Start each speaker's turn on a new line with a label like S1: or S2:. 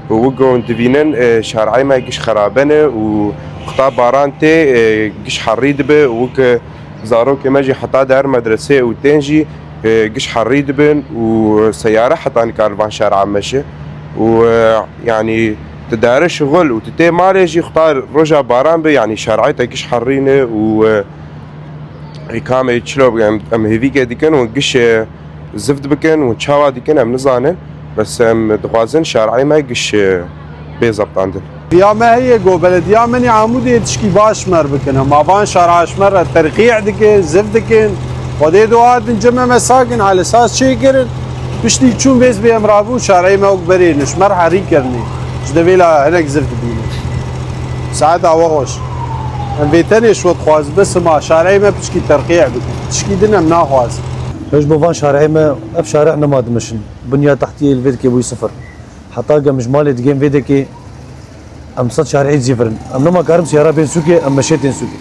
S1: ووقعوا دفينن شارعي ما يجيش خرابنه وقطع بارانتي جيش حريد به وك زارو كماجي حتى دار مدرسة وتنجي جيش حريد بن وسيارة حتى كارفان شارع مشي ويعني تدار شغل وتتي مالي يجي اختار رجع باران به يعني شارعيته جيش حرينه و كام يتشلو يعني ام هيفيك ديكن وجيش زفت بكن وتشاوا ديكن ام نزانن بس ام دغازن شارعي ما يجيش بيزبط عندنا
S2: يا ما هي جو بلدية مني عمودي تشكي باش مر بكن ما بان شارع اشمر الترقيع دكن زفت دكن ودي دوات نجمع مساكن على اساس شي كرن بشتي تشون بيز بي امرابو شارعي ما وكبري نشمر حري كرني جدبيلا هناك زفت بيني ساعتها وغوش ام بيتني شوط خواز بس ما شارعي ما بشكي ترقيع بكن تشكي دنا منا خواز
S3: ليش بوفان شارعي ما اف شارعنا ما دمشن بنية تحتية الفيدكي بوي صفر حتى قام جمالي دقيم فيدكي ام صد شارعي زيفرن ام نما كارم سيارة بين سوكي ام مشيتين سوكي